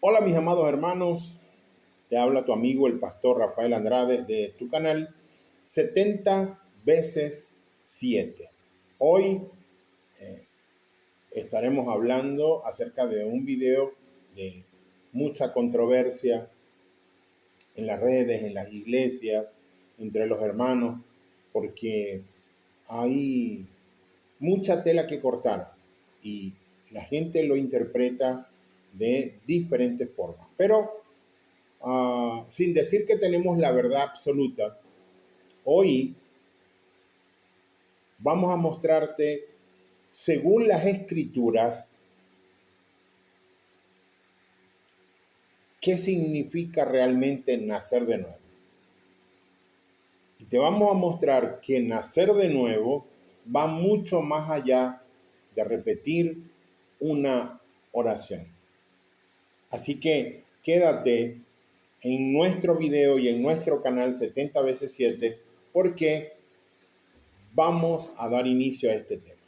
Hola mis amados hermanos, te habla tu amigo el pastor Rafael Andrade de tu canal 70 veces 7. Hoy estaremos hablando acerca de un video de mucha controversia en las redes, en las iglesias, entre los hermanos, porque hay mucha tela que cortar y la gente lo interpreta de diferentes formas. Pero sin decir que tenemos la verdad absoluta, hoy vamos a mostrarte, según las escrituras, qué significa realmente nacer de nuevo. Y te vamos a mostrar que nacer de nuevo va mucho más allá de repetir una oración. Así que quédate en nuestro video y en nuestro canal 70 veces 7 porque vamos a dar inicio a este tema.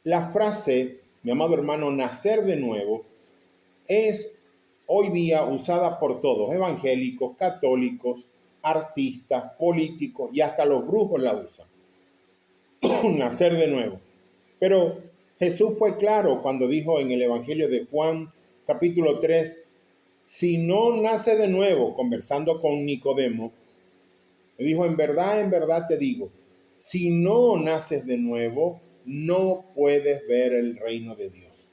La frase, mi amado hermano, nacer de nuevo, es hoy día usada por todos, evangélicos, católicos, artistas, políticos y hasta los brujos la usan. Nacer de nuevo. Pero Jesús fue claro cuando dijo en el Evangelio de Juan, capítulo 3, si no nace de nuevo, conversando con Nicodemo, le dijo, en verdad te digo, si no naces de nuevo, no puedes ver el reino de Dios.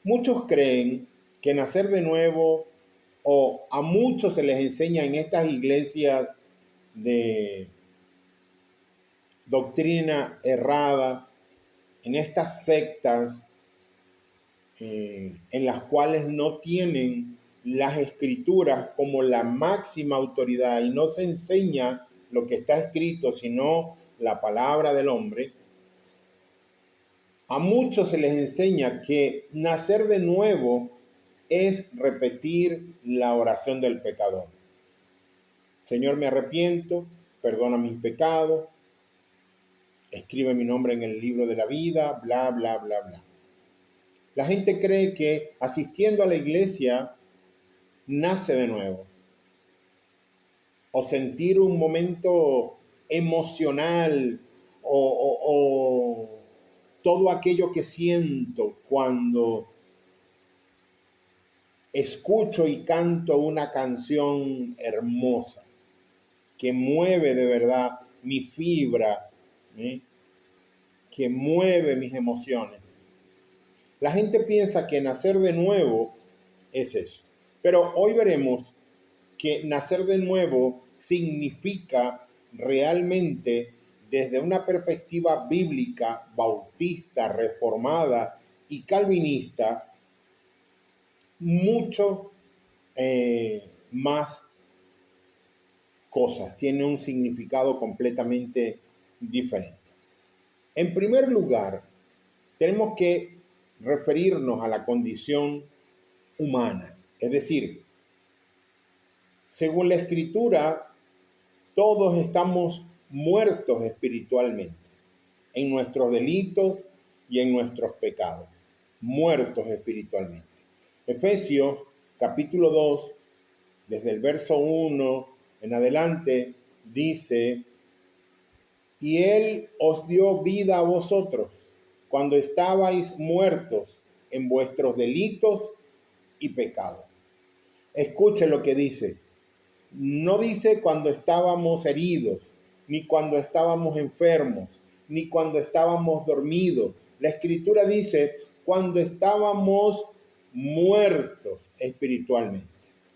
Muchos creen que nacer de nuevo, o a muchos se les enseña en estas iglesias de doctrina errada, en estas sectas en las cuales no tienen las escrituras como la máxima autoridad y no se enseña lo que está escrito, sino la palabra del hombre. A muchos se les enseña que nacer de nuevo es repetir la oración del pecador. Señor, me arrepiento, perdona mis pecados, escribe mi nombre en el libro de la vida, bla, bla, bla, bla. La gente cree que asistiendo a la iglesia nace de nuevo. O sentir un momento emocional o todo aquello que siento cuando escucho y canto una canción hermosa que mueve de verdad mi fibra, ¿eh? Que mueve mis emociones. La gente piensa que nacer de nuevo es eso. Pero hoy veremos que nacer de nuevo significa realmente, desde una perspectiva bíblica, bautista, reformada y calvinista, mucho más cosas, tiene un significado completamente diferente. En primer lugar, tenemos que referirnos a la condición humana, es decir, según la Escritura, todos estamos muertos espiritualmente, en nuestros delitos y en nuestros pecados, muertos espiritualmente. Efesios capítulo 2, desde el verso 1 en adelante, dice, y Él os dio vida a vosotros cuando estabais muertos en vuestros delitos y pecados. Escuche lo que dice. No dice cuando estábamos heridos, ni cuando estábamos enfermos, ni cuando estábamos dormidos. La Escritura dice cuando estábamos muertos espiritualmente.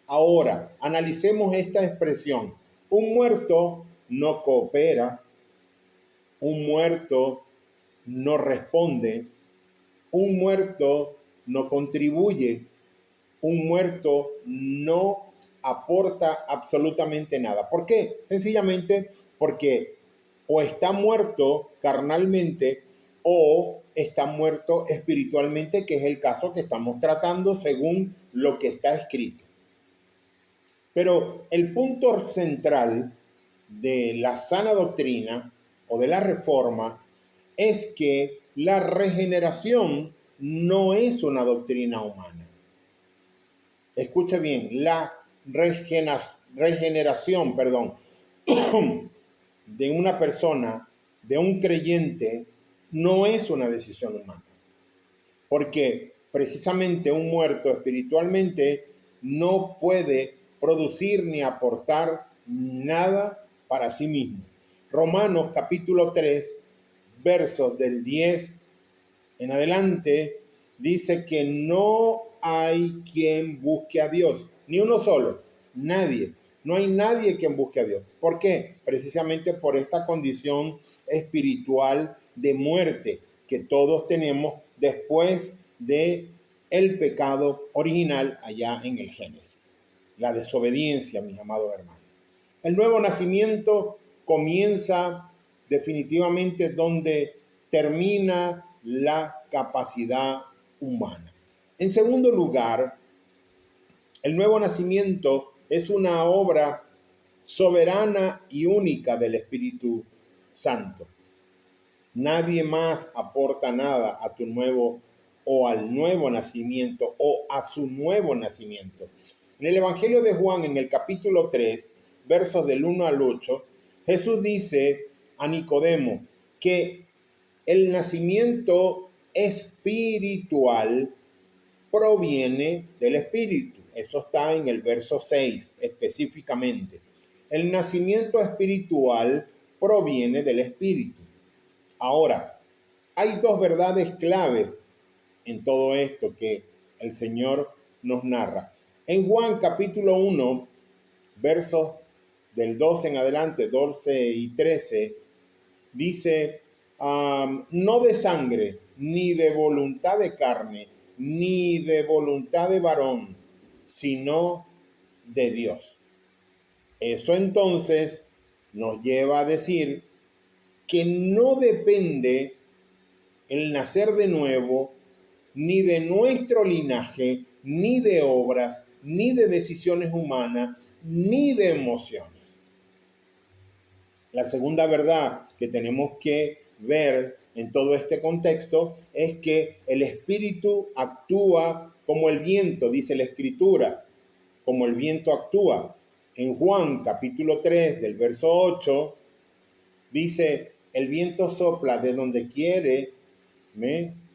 Ahora, analicemos esta expresión. Un muerto no coopera, un muerto no responde, un muerto no contribuye, un muerto no aporta absolutamente nada. ¿Por qué? Sencillamente porque o está muerto carnalmente o está muerto espiritualmente, que es el caso que estamos tratando según lo que está escrito. Pero el punto central de la sana doctrina o de la reforma es que la regeneración no es una doctrina humana. escuche bien, la regeneración, de una persona, de un creyente, no es una decisión humana. Porque precisamente un muerto espiritualmente no puede producir ni aportar nada para sí mismo. Romanos capítulo 3, versos del 10 en adelante, dice que no hay quien busque a Dios, ni uno solo, nadie. No hay nadie quien busque a Dios. ¿Por qué? Precisamente por esta condición espiritual de muerte que todos tenemos después de el pecado original allá en el Génesis. La desobediencia, mis amados hermanos. El nuevo nacimiento comienza definitivamente donde termina la capacidad humana. En segundo lugar, el nuevo nacimiento es una obra soberana y única del Espíritu Santo. Nadie más aporta nada a tu nuevo o al nuevo nacimiento o a su nuevo nacimiento. En el Evangelio de Juan, en el capítulo 3, versos del 1 al 8, Jesús dice a Nicodemo que el nacimiento espiritual proviene del Espíritu. Eso está en el verso 6 específicamente. El nacimiento espiritual proviene del Espíritu. Ahora, hay dos verdades clave en todo esto que el Señor nos narra. En Juan capítulo 1, versos del 12 en adelante, 12 y 13, dice, no de sangre, ni de voluntad de carne, ni de voluntad de varón, sino de Dios. Eso entonces nos lleva a decir que no depende el nacer de nuevo ni de nuestro linaje, ni de obras, ni de decisiones humanas, ni de emociones. La segunda verdad que tenemos que ver en todo este contexto es que el Espíritu actúa como el viento, dice la Escritura, como el viento actúa. En Juan capítulo 3 del verso 8 dice, el viento sopla de donde quiere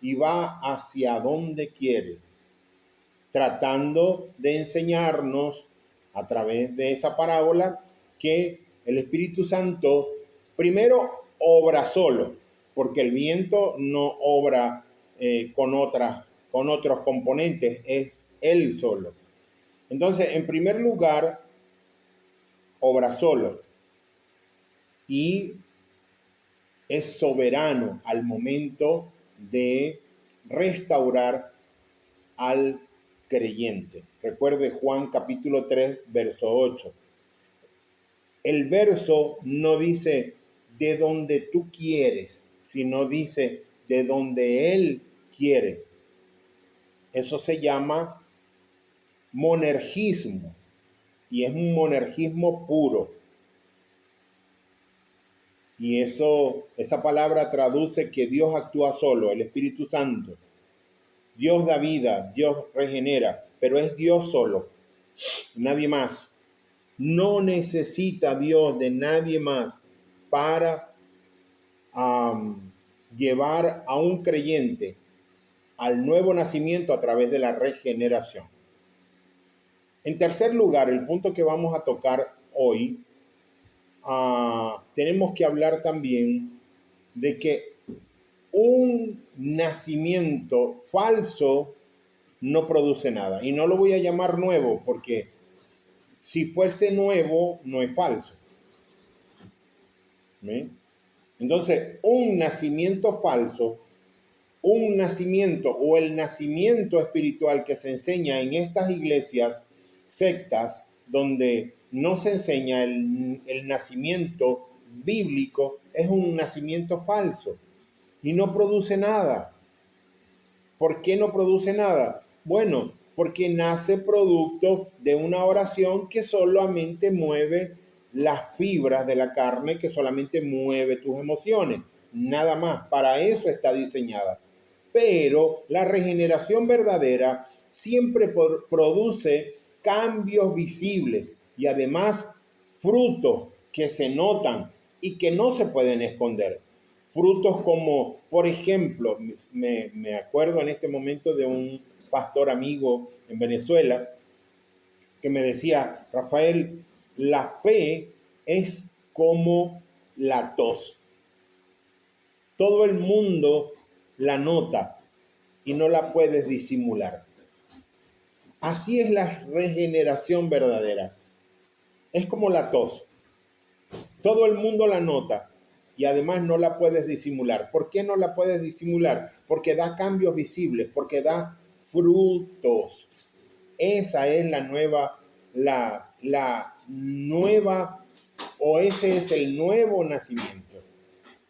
y va hacia donde quiere, tratando de enseñarnos a través de esa parábola que el Espíritu Santo primero obra solo, porque el viento no obra con otros componentes, es él solo. Entonces, en primer lugar, obra solo y es soberano al momento de restaurar al creyente. Recuerde Juan capítulo 3, verso 8. El verso no dice de donde tú quieres, sino dice de donde Él quiere. Eso se llama monergismo y es un monergismo puro. Y esa palabra traduce que Dios actúa solo, el Espíritu Santo. Dios da vida, Dios regenera, pero es Dios solo, nadie más. No necesita Dios de nadie más para llevar a un creyente al nuevo nacimiento a través de la regeneración. En tercer lugar, el punto que vamos a tocar hoy, tenemos que hablar también de que un nacimiento falso no produce nada. Y no lo voy a llamar nuevo porque si fuese nuevo, no es falso. ¿Sí? Entonces, un nacimiento falso, un nacimiento o el nacimiento espiritual que se enseña en estas iglesias, sectas, donde no se enseña el nacimiento bíblico, es un nacimiento falso y no produce nada. ¿Por qué no produce nada? Bueno, porque nace producto de una oración que solamente mueve las fibras de la carne, que solamente mueve tus emociones. Nada más, para eso está diseñada. Pero la regeneración verdadera siempre produce cambios visibles y además frutos que se notan y que no se pueden esconder. Frutos como, por ejemplo, me acuerdo en este momento de un pastor amigo en Venezuela que me decía: Rafael, la fe es como la tos. Todo el mundo la nota y no la puedes disimular. Así es la regeneración verdadera. Es como la tos. Todo el mundo la nota y además no la puedes disimular. ¿Por qué no la puedes disimular? Porque da cambios visibles, porque da frutos. Esa es la nueva, o ese es el nuevo nacimiento,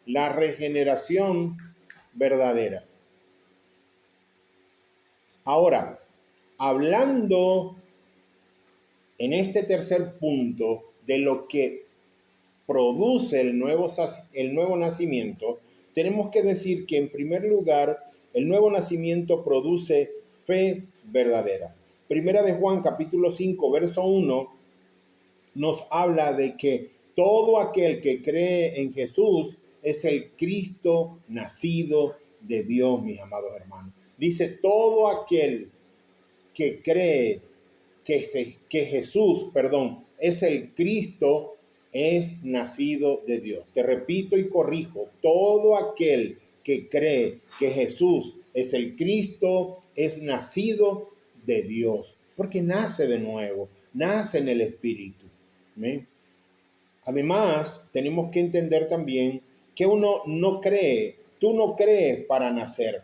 la regeneración verdadera. Ahora, hablando en este tercer punto de lo que produce el nuevo nacimiento, tenemos que decir que en primer lugar, el nuevo nacimiento produce fe verdadera. Primera de Juan, capítulo 5, verso 1, nos habla de que todo aquel que cree en Jesús es el Cristo nacido de Dios, mis amados hermanos. Dice: todo aquel que cree que Jesús, es el Cristo, es nacido de Dios. Te repito y corrijo: todo aquel que cree que Jesús es el Cristo es nacido de Dios, porque nace de nuevo, nace en el Espíritu. ¿Sí? Además, tenemos que entender también que uno no cree, tú no crees para nacer.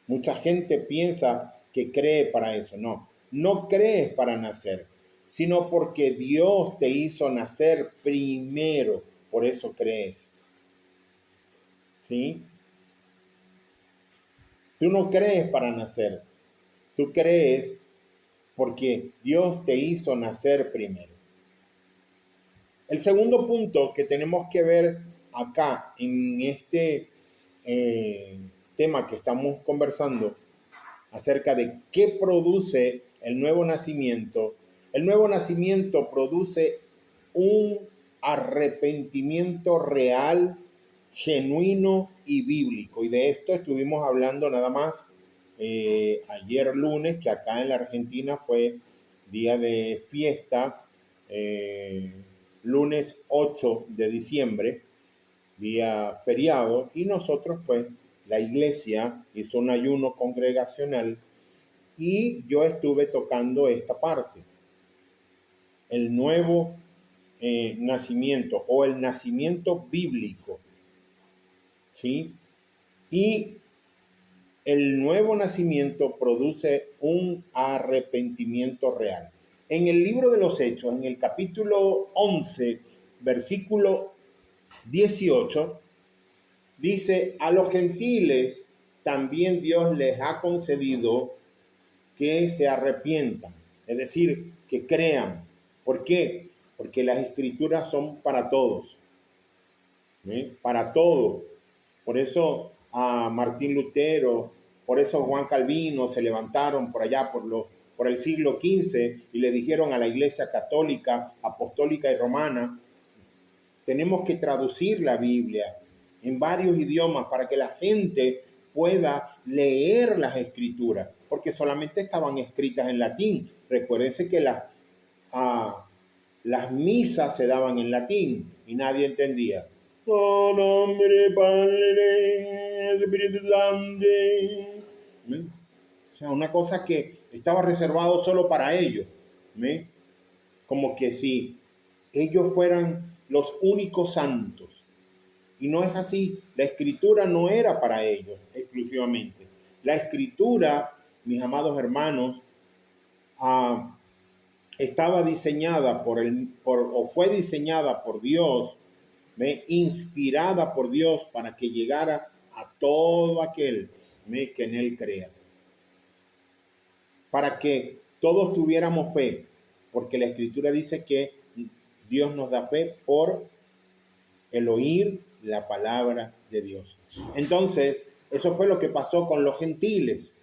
Mucha gente piensa que cree para eso. No, no crees para nacer, sino porque Dios te hizo nacer primero. Por eso crees. ¿Sí? Tú no crees para nacer. Tú crees porque Dios te hizo nacer primero. El segundo punto que tenemos que ver acá en este tema que estamos conversando acerca de qué produce el nuevo nacimiento. El nuevo nacimiento produce un arrepentimiento real, genuino y bíblico. Y de esto estuvimos hablando nada más ayer lunes, que acá en la Argentina fue día de fiesta, lunes 8 de diciembre, día feriado, y nosotros pues la iglesia hizo un ayuno congregacional y yo estuve tocando esta parte, el nuevo nacimiento o el nacimiento bíblico, ¿sí? Y el nuevo nacimiento produce un arrepentimiento real. En el libro de los Hechos, en el capítulo 11, versículo 18, dice: a los gentiles también Dios les ha concedido que se arrepientan, es decir, que crean. ¿Por qué? Porque las escrituras son para todos, ¿sí? Para todos. Por eso a Martín Lutero, por eso Juan Calvino se levantaron por allá por el siglo XV y le dijeron a la Iglesia Católica, Apostólica y Romana: tenemos que traducir la Biblia en varios idiomas para que la gente pueda leer las escrituras, porque solamente estaban escritas en latín. Recuérdense que las misas se daban en latín y nadie entendía. Oh, nombre, Padre, Espíritu Santo. ¿Sí? O sea, una cosa que estaba reservado solo para ellos. ¿Sí? Como que si ellos fueran los únicos santos. Y no es así. La escritura no era para ellos exclusivamente. La escritura, mis amados hermanos, estaba diseñada o fue diseñada por Dios, inspirada por Dios para que llegara a todo aquel que en él crea. Para que todos tuviéramos fe, porque la escritura dice que Dios nos da fe por el oír la palabra de Dios. Entonces, eso fue lo que pasó con los gentiles.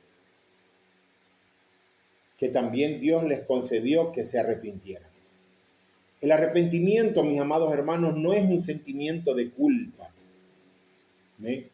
que también Dios les concedió que se arrepintieran. El arrepentimiento, mis amados hermanos, no es un sentimiento de culpa, ¿eh?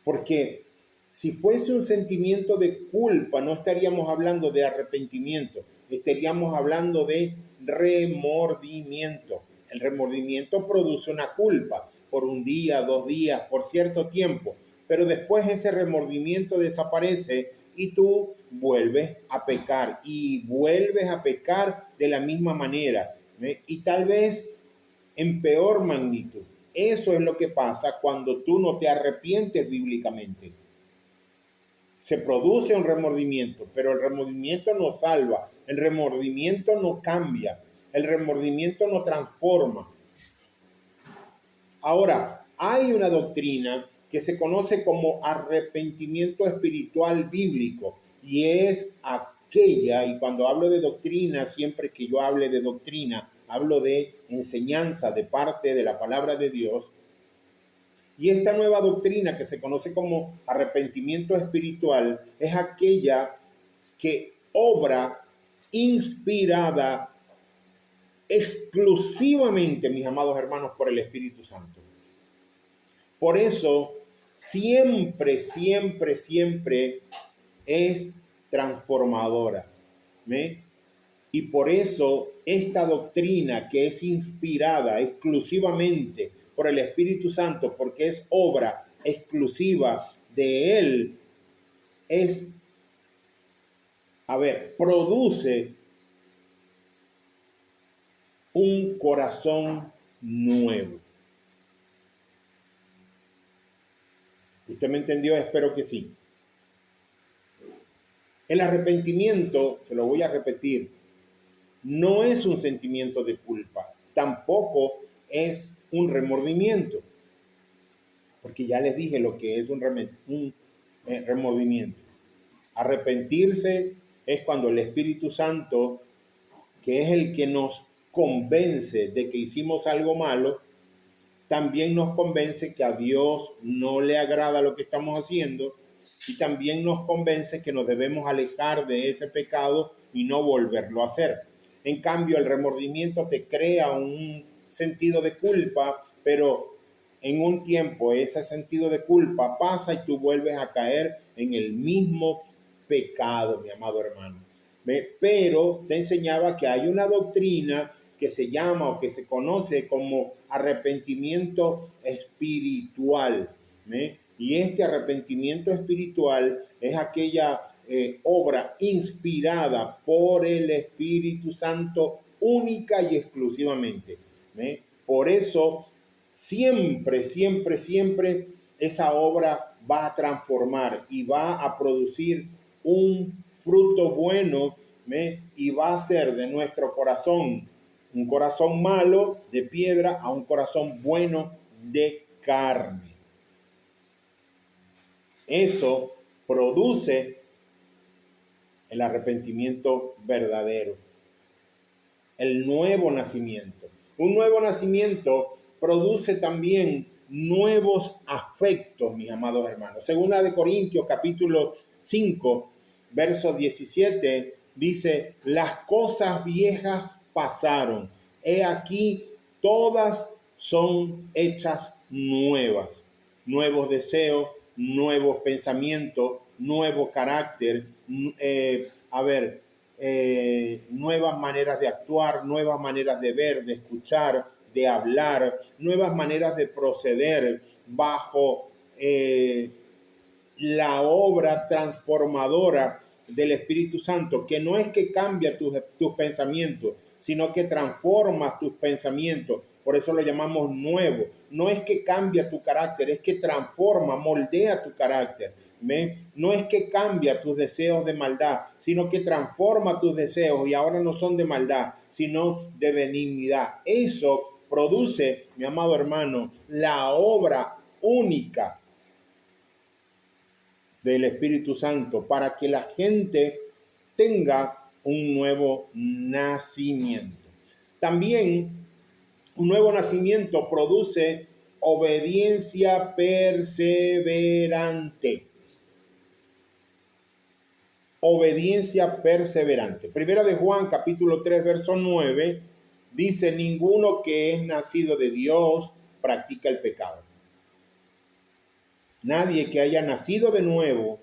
Porque si fuese un sentimiento de culpa, no estaríamos hablando de arrepentimiento, estaríamos hablando de remordimiento. El remordimiento produce una culpa por un día, 2 días, por cierto tiempo, pero después ese remordimiento desaparece y tú vuelves a pecar y vuelves a pecar de la misma manera, ¿eh? Y tal vez en peor magnitud. Eso es lo que pasa cuando tú no te arrepientes bíblicamente. Se produce un remordimiento, pero el remordimiento no salva, el remordimiento no cambia, el remordimiento no transforma. Ahora, hay una doctrina que se conoce como arrepentimiento espiritual bíblico y es aquella, y cuando hablo de doctrina, siempre que yo hable de doctrina, hablo de enseñanza de parte de la palabra de Dios. Y esta nueva doctrina que se conoce como arrepentimiento espiritual es aquella que obra inspirada exclusivamente, mis amados hermanos, por el Espíritu Santo. Por eso, siempre, siempre, siempre es transformadora. ¿Ve? Y por eso esta doctrina que es inspirada exclusivamente por el Espíritu Santo, porque es obra exclusiva de Él, produce un corazón nuevo. ¿Usted me entendió? Espero que sí. El arrepentimiento, se lo voy a repetir, no es un sentimiento de culpa, tampoco es un remordimiento, porque ya les dije lo que es un remordimiento. Arrepentirse es cuando el Espíritu Santo, que es el que nos convence de que hicimos algo malo, también nos convence que a Dios no le agrada lo que estamos haciendo y también nos convence que nos debemos alejar de ese pecado y no volverlo a hacer. En cambio, el remordimiento te crea un sentido de culpa, pero en un tiempo ese sentido de culpa pasa y tú vuelves a caer en el mismo pecado, mi amado hermano. Pero te enseñaba que hay una doctrina que se llama o que se conoce como arrepentimiento espiritual. Y este arrepentimiento espiritual es aquella obra inspirada por el Espíritu Santo única y exclusivamente. Por eso, siempre, siempre, siempre esa obra va a transformar y va a producir un fruto bueno, y va a hacer de nuestro corazón un corazón malo de piedra a un corazón bueno de carne. Eso produce el arrepentimiento verdadero, el nuevo nacimiento. Un nuevo nacimiento produce también nuevos afectos, mis amados hermanos. Segunda de Corintios, capítulo 5, verso 17, dice: las cosas viejas pasaron, he aquí todas son hechas nuevas. Nuevos deseos, nuevos pensamientos, nuevo carácter, nuevas maneras de actuar, nuevas maneras de ver, de escuchar, de hablar, nuevas maneras de proceder bajo la obra transformadora del Espíritu Santo, que no es que cambia tus pensamientos, sino que transforma tus pensamientos. Por eso lo llamamos nuevo. No es que cambia tu carácter, es que transforma, moldea tu carácter. No es que cambia tus deseos de maldad, sino que transforma tus deseos y ahora no son de maldad, sino de benignidad. Eso produce, mi amado hermano, la obra única del Espíritu Santo para que la gente tenga un nuevo nacimiento. También un nuevo nacimiento produce obediencia perseverante. obediencia perseverante. Primera de Juan, capítulo 3, verso 9, dice, ninguno que es nacido de Dios practica el pecado. Nadie que haya nacido de nuevo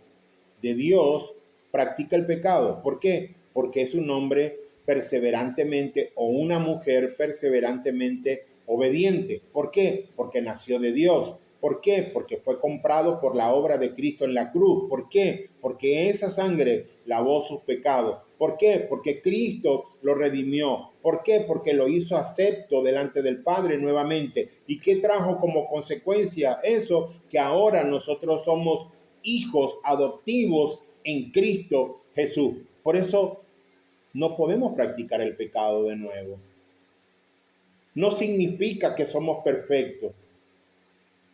de Dios practica el pecado. ¿Por qué? Porque es un hombre perseverantemente o una mujer perseverantemente obediente. ¿Por qué? Porque nació de Dios. ¿Por qué? Porque fue comprado por la obra de Cristo en la cruz. ¿Por qué? Porque esa sangre lavó sus pecados. ¿Por qué? Porque Cristo lo redimió. ¿Por qué? Porque lo hizo acepto delante del Padre nuevamente. ¿Y qué trajo como consecuencia eso? Que ahora nosotros somos hijos adoptivos en Cristo Jesús. Por eso no podemos practicar el pecado de nuevo. No significa que somos perfectos.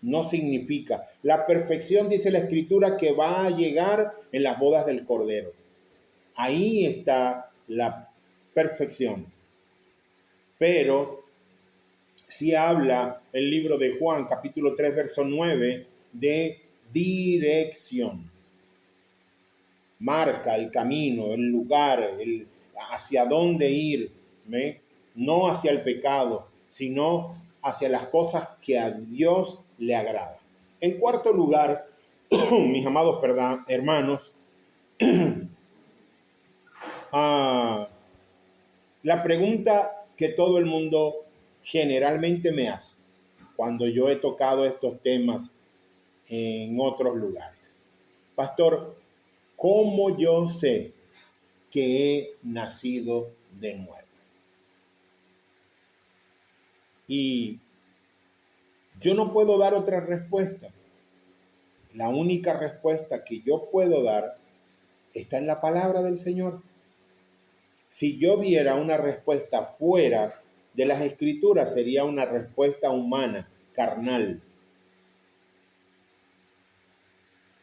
No significa. La perfección, dice la Escritura, que va a llegar en las bodas del Cordero. Ahí está la perfección. Pero si habla el libro de Juan, capítulo 3, verso 9, de dirección. Marca el camino, el lugar, hacia dónde ir, ¿ve? No hacia el pecado, sino hacia las cosas que a Dios le agrada. En cuarto lugar, mis amados hermanos, la pregunta que todo el mundo generalmente me hace cuando yo he tocado estos temas en otros lugares. Pastor, ¿cómo yo sé que he nacido de nuevo? Y yo no puedo dar otra respuesta. La única respuesta que yo puedo dar está en la palabra del Señor. Si yo diera una respuesta fuera de las Escrituras, sería una respuesta humana, carnal.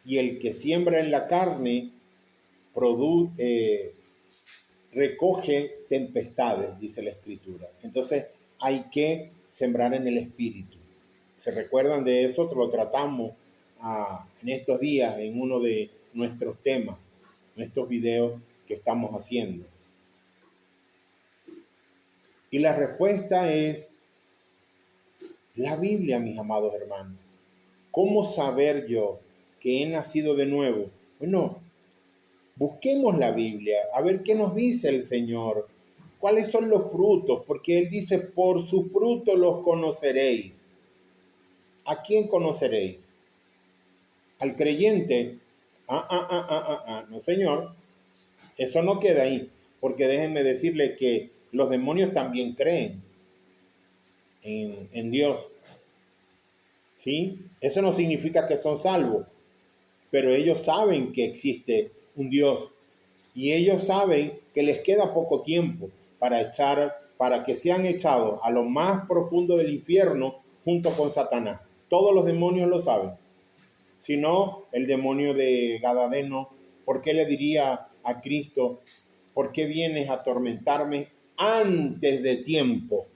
Y el que siembra en la carne recoge tempestades, dice la Escritura. Entonces hay que sembrar en el Espíritu. ¿Se recuerdan de eso? Lo tratamos en estos días en uno de nuestros temas, en estos videos que estamos haciendo. Y la respuesta es la Biblia, mis amados hermanos. ¿Cómo saber yo que he nacido de nuevo? Bueno, busquemos la Biblia, a ver qué nos dice el Señor. ¿Cuáles son los frutos? Porque Él dice, por su fruto los conoceréis. ¿A quién conoceréis? ¿Al creyente? No, Señor. Eso no queda ahí. Porque déjenme decirle que los demonios también creen en Dios. ¿Sí? Eso no significa que son salvos. Pero ellos saben que existe un Dios. Y ellos saben que les queda poco tiempo para que sean echados a lo más profundo del infierno junto con Satanás. Todos los demonios lo saben. Si no, el demonio de Gadareno, ¿por qué le diría a Cristo, por qué vienes a atormentarme antes de tiempo?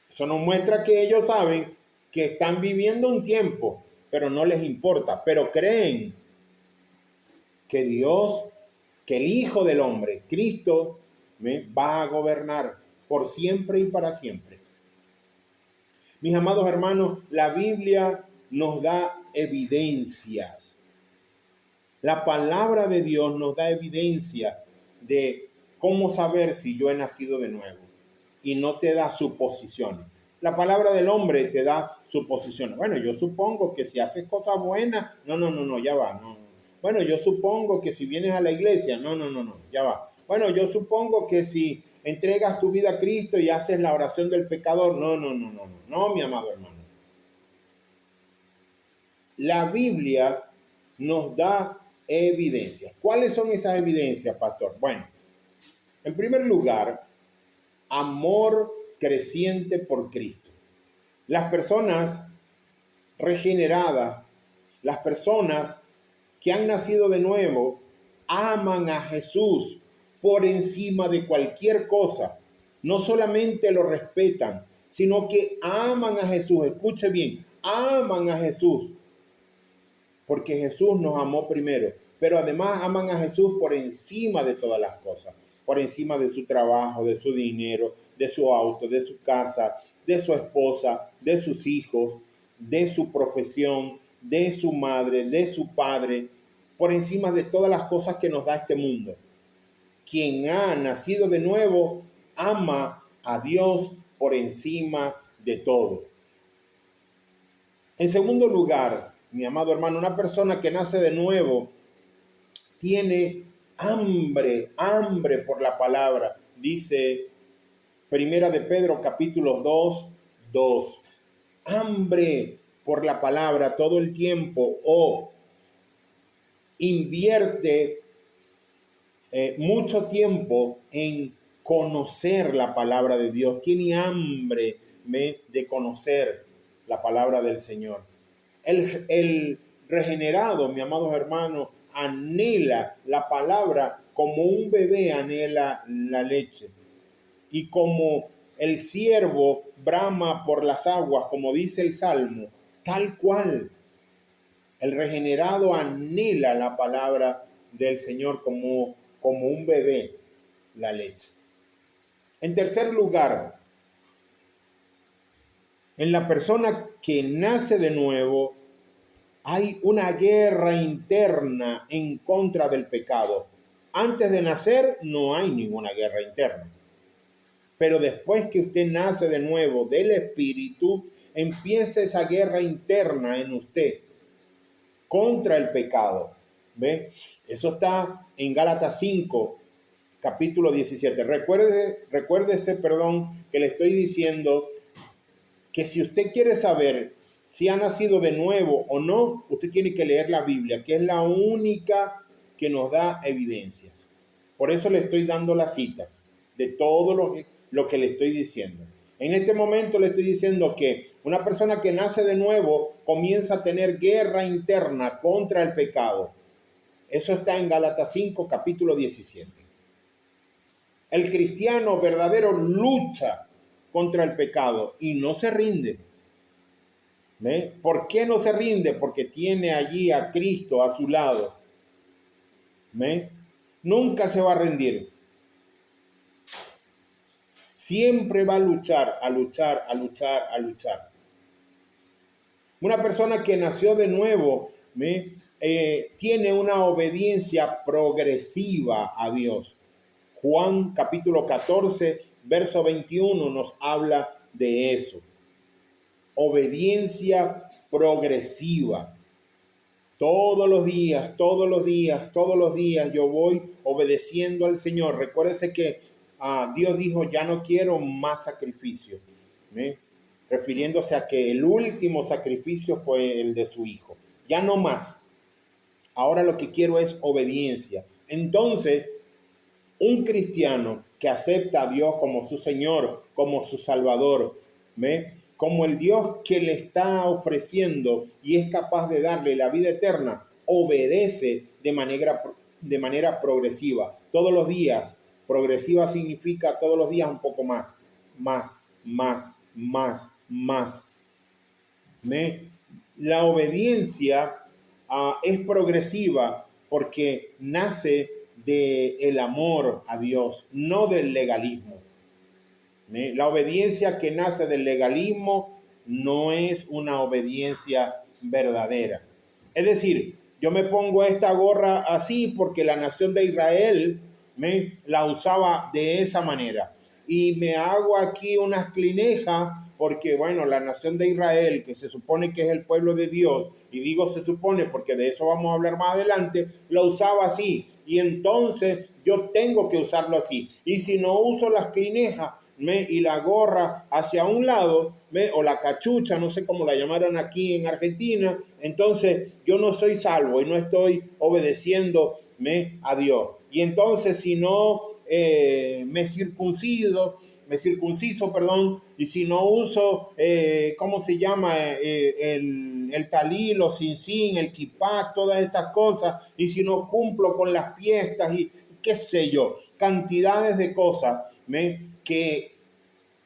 Eso nos muestra que ellos saben que están viviendo un tiempo, pero no les importa, pero creen que Dios, que el Hijo del Hombre, Cristo, va a gobernar por siempre y para siempre. Mis amados hermanos, la Biblia nos da evidencias. La palabra de Dios nos da evidencia de cómo saber si yo he nacido de nuevo. Y no te da suposiciones. La palabra del hombre te da suposiciones. Bueno, yo supongo que si haces cosas buenas, no, ya va, no. Bueno, yo supongo que si vienes a la iglesia, no, ya va. Bueno, yo supongo que si entregas tu vida a Cristo y haces la oración del pecador, no, mi amado hermano. La Biblia nos da evidencias. ¿Cuáles son esas evidencias, pastor? Bueno, en primer lugar, amor creciente por Cristo. Las personas regeneradas, las personas que han nacido de nuevo, aman a Jesús por encima de cualquier cosa. No solamente lo respetan, sino que aman a Jesús. Escuche bien, aman a Jesús. Porque Jesús nos amó primero. pero además aman a Jesús por encima de todas las cosas, por encima de su trabajo, de su dinero, de su auto, de su casa, de su esposa, de sus hijos, de su profesión, de su madre, de su padre, por encima de todas las cosas que nos da este mundo. Quien ha nacido de nuevo ama a Dios por encima de todo. En segundo lugar, mi amado hermano, una persona que nace de nuevo tiene hambre por la palabra. Dice Primera de Pedro capítulo 2. Hambre por la palabra todo el tiempo, o invierte mucho tiempo en conocer la palabra de Dios. Tiene hambre de conocer la palabra del Señor. El regenerado, mi amados hermanos, anhela la palabra como un bebé anhela la leche. Y como el ciervo brama por las aguas, como dice el Salmo, tal cual. El regenerado anhela la palabra del Señor como un bebé la leche. En tercer lugar, en la persona que nace de nuevo, hay una guerra interna en contra del pecado. Antes de nacer no hay ninguna guerra interna. Pero después que usted nace de nuevo del Espíritu, empieza esa guerra interna en usted contra el pecado. ¿Ve? Eso está en Gálatas 5, capítulo 17. Recuérdese, que le estoy diciendo que si usted quiere saber si ha nacido de nuevo o no, usted tiene que leer la Biblia, que es la única que nos da evidencias. Por eso le estoy dando las citas de todo lo que le estoy diciendo. En este momento le estoy diciendo que una persona que nace de nuevo comienza a tener guerra interna contra el pecado. Eso está en Gálatas 5, capítulo 17. El cristiano verdadero lucha contra el pecado y no se rinde. ¿Ve? ¿Por qué no se rinde? Porque tiene allí a Cristo a su lado. ¿Ve? Nunca se va a rendir. Siempre va a luchar. Una persona que nació de nuevo tiene una obediencia progresiva a Dios. Juan capítulo 14, verso 21 nos habla de eso. Obediencia progresiva. Todos los días yo voy obedeciendo al Señor. Recuérdese que Dios dijo, ya no quiero más sacrificio. Refiriéndose a que el último sacrificio fue el de su Hijo. Ya no más. Ahora lo que quiero es obediencia. Entonces, un cristiano que acepta a Dios como su Señor, como su Salvador, como el Dios que le está ofreciendo y es capaz de darle la vida eterna, obedece de manera progresiva. Todos los días, progresiva significa todos los días un poco más. La obediencia es progresiva porque nace del amor a Dios, no del legalismo. La obediencia que nace del legalismo no es una obediencia verdadera. Es decir, yo me pongo esta gorra así porque la nación de Israel la usaba de esa manera. Y me hago aquí unas clinejas porque, bueno, la nación de Israel, que se supone que es el pueblo de Dios, y digo se supone porque de eso vamos a hablar más adelante, lo usaba así. Y entonces yo tengo que usarlo así. Y si no uso las clinejas y la gorra hacia un lado, o la cachucha, no sé cómo la llamaron aquí en Argentina, entonces yo no soy salvo y no estoy obedeciendo a Dios. Y entonces si no me circunciso, y si no uso, ¿cómo se llama? El talí, los sinsín, el kipá, todas estas cosas, y si no cumplo con las fiestas y qué sé yo, cantidades de cosas que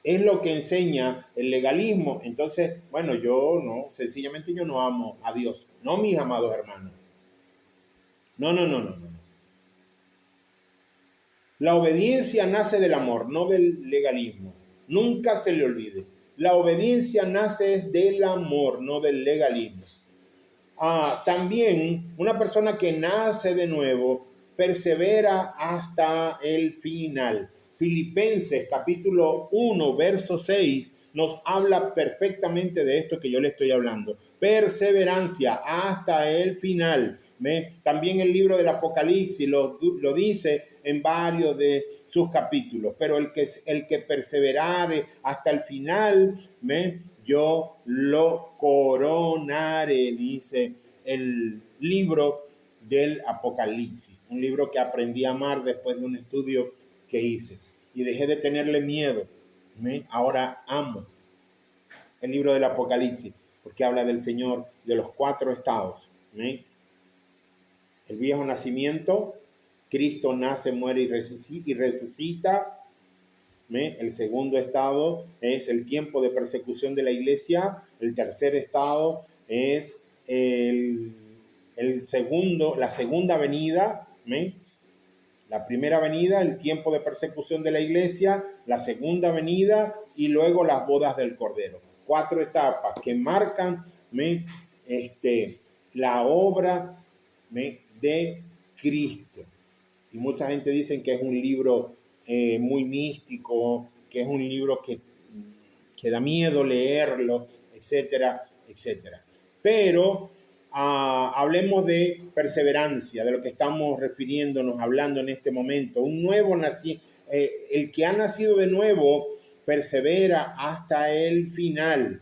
es lo que enseña el legalismo. Entonces, bueno, sencillamente yo no amo a Dios. No, mis amados hermanos. No, no, no, no, no. La obediencia nace del amor, no del legalismo. Nunca se le olvide. La obediencia nace del amor, no del legalismo. También una persona que nace de nuevo persevera hasta el final. Filipenses capítulo 1, verso 6 nos habla perfectamente de esto que yo le estoy hablando. Perseverancia hasta el final. También el libro del Apocalipsis lo dice en varios de sus capítulos, pero el que perseverare hasta el final, yo lo coronaré, dice el libro del Apocalipsis, un libro que aprendí a amar después de un estudio que hice y dejé de tenerle miedo. Ahora amo el libro del Apocalipsis porque habla del Señor, de los 4 estados. El viejo nacimiento, Cristo nace, muere y resucita. El segundo estado es el tiempo de persecución de la iglesia. El tercer estado es la segunda venida. La primera venida, el tiempo de persecución de la iglesia, la segunda venida y luego las bodas del Cordero. 4 etapas que marcan la obra de Cristo. Y mucha gente dice que es un libro muy místico, que es un libro que da miedo leerlo, etcétera, etcétera. Pero hablemos de perseverancia, de lo que estamos refiriéndonos, hablando en este momento. Un nuevo el que ha nacido de nuevo persevera hasta el final.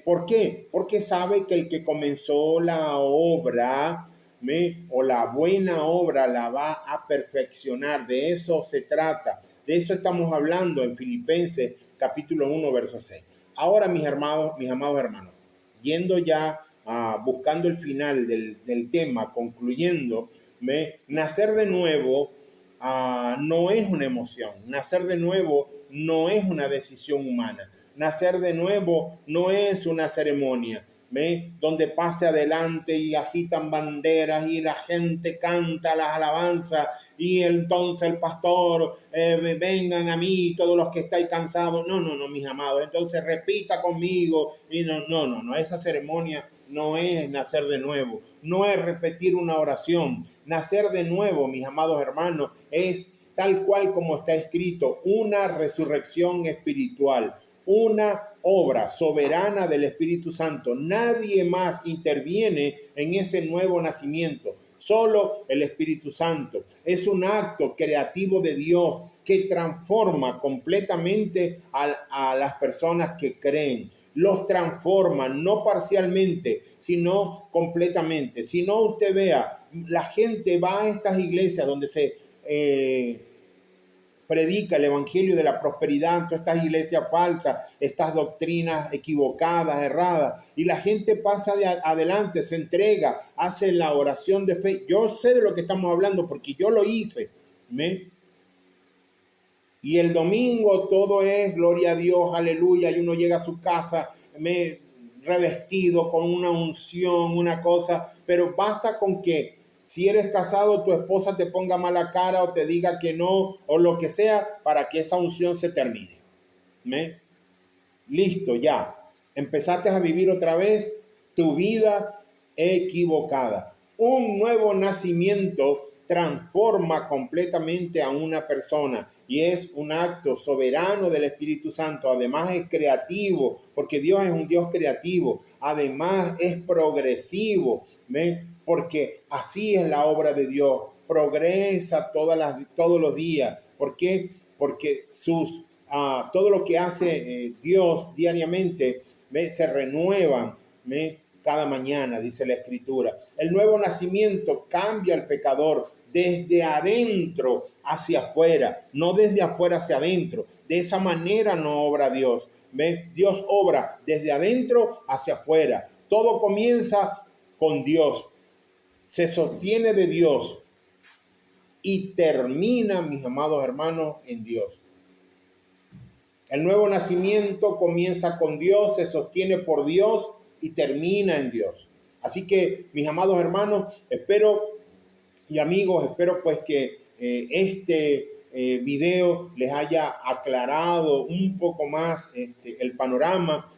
¿Por qué? Porque sabe que el que comenzó la obra o la buena obra la va a perfeccionar. De eso se trata. De eso estamos hablando en Filipenses capítulo 1, verso 6. Ahora, mis amados hermanos, yendo ya buscando el final del tema, concluyendo, nacer de nuevo no es una emoción. Nacer de nuevo no es una decisión humana. Nacer de nuevo no es una ceremonia, donde pase adelante y agitan banderas y la gente canta las alabanzas y entonces el pastor, vengan a mí todos los que estáis cansados. No, no, no, mis amados, entonces repita conmigo. Y no, esa ceremonia no es nacer de nuevo, no es repetir una oración. Nacer de nuevo, mis amados hermanos, es tal cual como está escrito, una resurrección espiritual, una obra soberana del Espíritu Santo. Nadie más interviene en ese nuevo nacimiento, solo el Espíritu Santo. Es un acto creativo de Dios que transforma completamente a las personas que creen. Los transforma, no parcialmente, sino completamente. Si no, usted vea, la gente va a estas iglesias donde se predica el evangelio de la prosperidad, todas estas iglesias falsas, estas doctrinas equivocadas, erradas, y la gente pasa adelante, se entrega, hace la oración de fe. Yo sé de lo que estamos hablando porque yo lo hice. Y el domingo todo es gloria a Dios, aleluya, y uno llega a su casa revestido con una unción, una cosa, pero basta con que si eres casado, tu esposa te ponga mala cara o te diga que no, o lo que sea, para que esa unción se termine. Listo, ya. Empezaste a vivir otra vez tu vida equivocada. Un nuevo nacimiento transforma completamente a una persona y es un acto soberano del Espíritu Santo. Además es creativo, porque Dios es un Dios creativo. Además es progresivo, porque así es la obra de Dios. Progresa todos los días. ¿Por qué? Porque todo lo que hace Dios diariamente se renuevan cada mañana, dice la Escritura. El nuevo nacimiento cambia al pecador desde adentro hacia afuera, no desde afuera hacia adentro. De esa manera no obra Dios. Dios obra desde adentro hacia afuera. Todo comienza con Dios, se sostiene de Dios y termina, mis amados hermanos, en Dios. El nuevo nacimiento comienza con Dios, se sostiene por Dios y termina en Dios. Así que, mis amados hermanos, espero Y amigos, espero pues que este video les haya aclarado un poco más el panorama.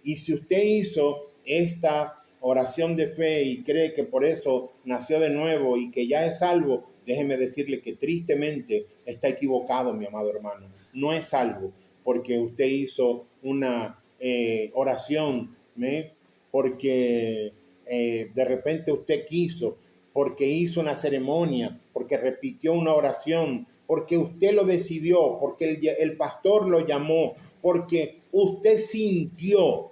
Y si usted hizo esta oración de fe y cree que por eso nació de nuevo y que ya es salvo, déjeme decirle que tristemente está equivocado, mi amado hermano. No es salvo porque usted hizo una oración, porque de repente usted quiso, porque hizo una ceremonia, porque repitió una oración, porque usted lo decidió, porque el pastor lo llamó, porque usted sintió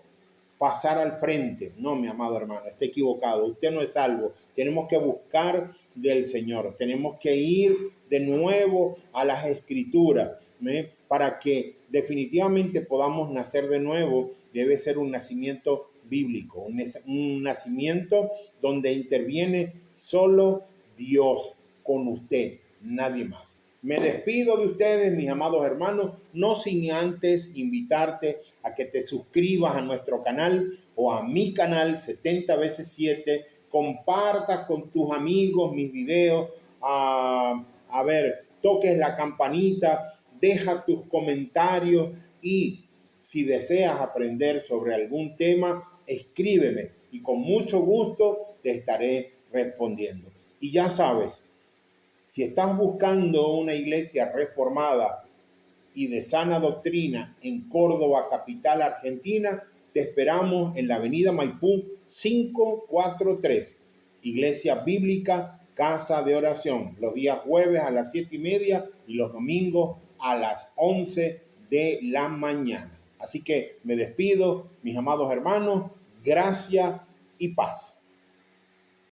pasar al frente. No, mi amado hermano, está equivocado. Usted no es salvo. Tenemos que buscar del Señor. Tenemos que ir de nuevo a las Escrituras, para que definitivamente podamos nacer de nuevo. Debe ser un nacimiento bíblico, un nacimiento donde interviene solo Dios con usted, nadie más. Me despido de ustedes, mis amados hermanos, no sin antes invitarte a que te suscribas a nuestro canal o a mi canal 70 veces 7, compartas con tus amigos mis videos, toques la campanita, deja tus comentarios y si deseas aprender sobre algún tema, escríbeme y con mucho gusto te estaré respondiendo. Y ya sabes, si estás buscando una iglesia reformada y de sana doctrina en Córdoba, capital argentina, te esperamos en la avenida Maipú 543, Iglesia Bíblica, Casa de Oración, los días jueves a las 7:30 y los domingos a las 11 de la mañana. Así que me despido, mis amados hermanos, gracia y paz.